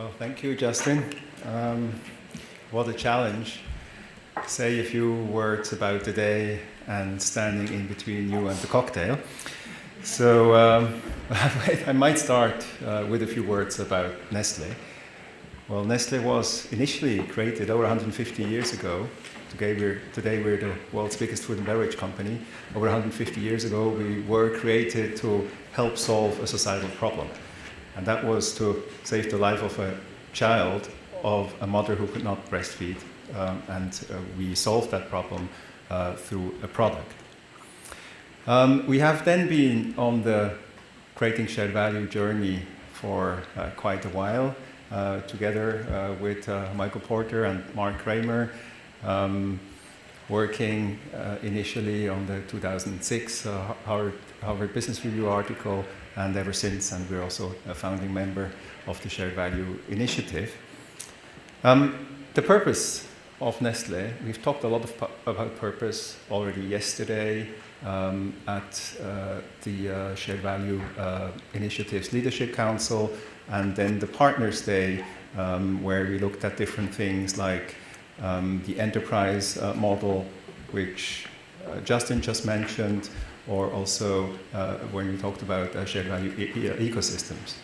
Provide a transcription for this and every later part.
Well, thank you, Justin. What a challenge. Say a few words about the day and standing in between you and the cocktail. So I might start with a few words about Nestle. Well, Nestle was initially created over 150 years ago. Today we're the world's biggest food and beverage company. Over 150 years ago, we were created to help solve a societal problem. And that was to save the life of a child of a mother who could not breastfeed. We solved that problem through a product. We have then been on the creating shared value journey for quite a while, together with Michael Porter and Mark Kramer, working initially on the 2006 Harvard Business Review article, and ever since, and we're also a founding member of the Shared Value Initiative. The purpose of Nestle, we've talked a lot about purpose already yesterday at the Shared Value Initiative's Leadership Council, and then the Partners Day, where we looked at different things like the enterprise model, which Justin just mentioned, or also when we talked about shared value ecosystems.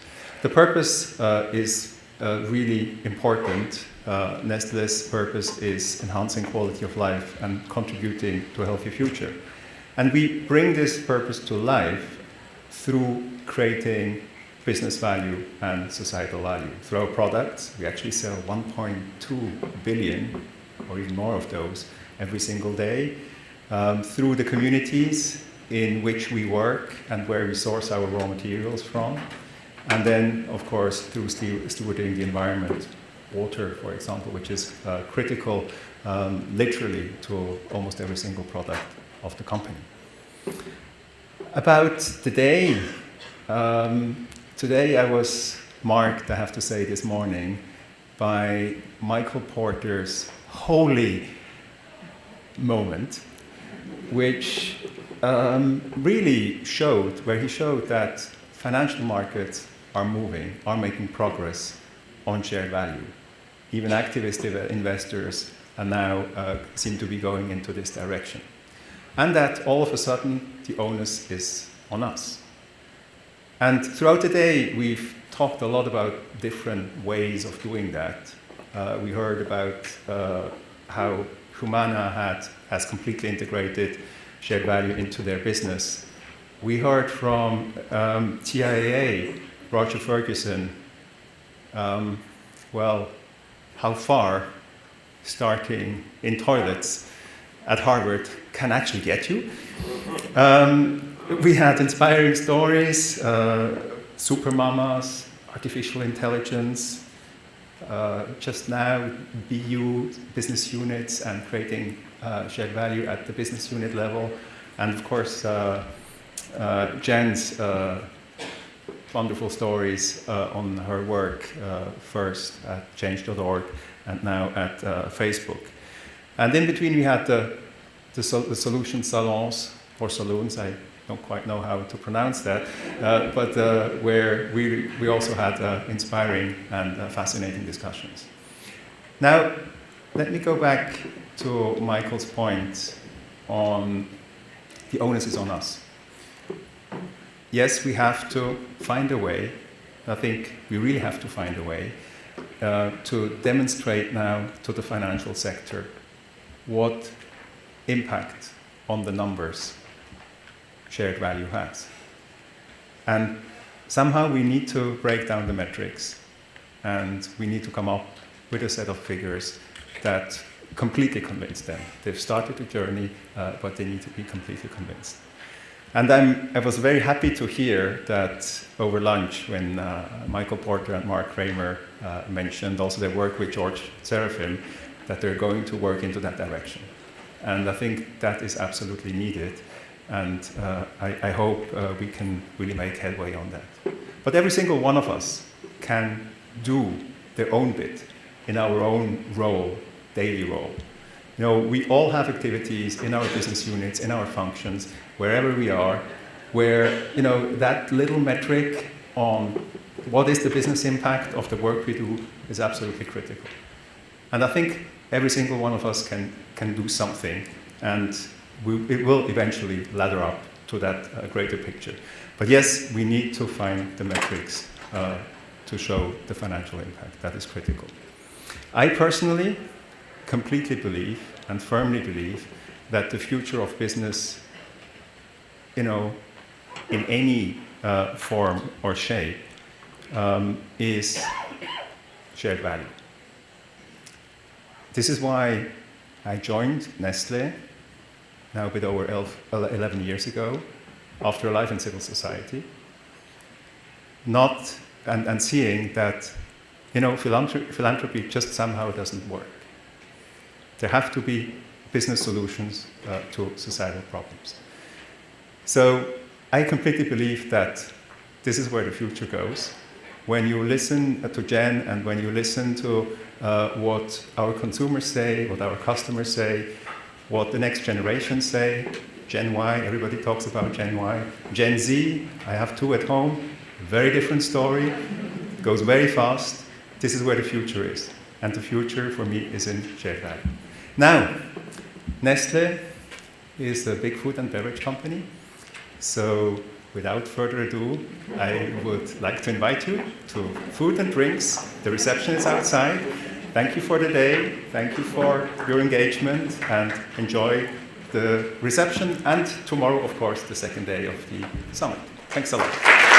The purpose is really important. Nestle's purpose is enhancing quality of life and contributing to a healthy future. And we bring this purpose to life through creating business value and societal value. Through our products, we actually sell 1.2 billion, or even more of those, every single day. Through the communities in which we work and where we source our raw materials from. And then, of course, through stewarding the environment. Water, for example, which is critical, literally, to almost every single product of the company. About the day, today I was marked, I have to say, this morning, by Michael Porter's holy moment, which really showed, where he showed that financial markets are making progress on shared value. Even activist investors are now seem to be going into this direction. And that all of a sudden the onus is on us. And throughout the day we've talked a lot about different ways of doing that. We heard about how Humana has completely integrated shared value into their business. We heard from TIAA, Roger Ferguson, how far starting in toilets at Harvard can actually get you. We had inspiring stories, super mamas, artificial intelligence, just now BU, business units, and creating shared value at the business unit level. And of course, Jen's wonderful stories on her work, first at change.org and now at Facebook. And in between we had the solution salons, or saloons, I don't quite know how to pronounce that, but where we also had inspiring and fascinating discussions. Now, let me go back to Michael's point on the onus is on us. Yes, we have to find a way, I think we really have to find a way, to demonstrate now to the financial sector what impact on the numbers shared value has. And somehow we need to break down the metrics, and we need to come up with a set of figures that completely convince them. They've started the journey, but they need to be completely convinced. And I was very happy to hear that over lunch, when Michael Porter and Mark Kramer mentioned also their work with George Seraphim, that they're going to work into that direction. And I think that is absolutely needed. And I hope we can really make headway on that. But every single one of us can do their own bit in our own role, daily role. You know, we all have activities in our business units, in our functions, wherever we are, where, you know, that little metric on what is the business impact of the work we do is absolutely critical. And I think every single one of us can do something, and it will eventually ladder up to that greater picture. But yes, we need to find the metrics to show the financial impact. That is critical. I personally completely believe and firmly believe that the future of business, in any form or shape, is shared value. This is why I joined Nestlé, now a bit over 11 years ago, after a life in civil society, and seeing that philanthropy just somehow doesn't work. There have to be business solutions to societal problems. So I completely believe that this is where the future goes. When you listen to Jen and when you listen to what our consumers say, what our customers say, what the next generation say, Gen Y, everybody talks about Gen Y. Gen Z, I have 2 at home, very different story, goes very fast. This is where the future is. And the future for me is in shared value. Now, Nestlé is a big food and beverage company. So without further ado, I would like to invite you to food and drinks. The reception is outside. Thank you for the day. Thank you for your engagement, and enjoy the reception, and tomorrow, of course, the second day of the summit. Thanks a lot.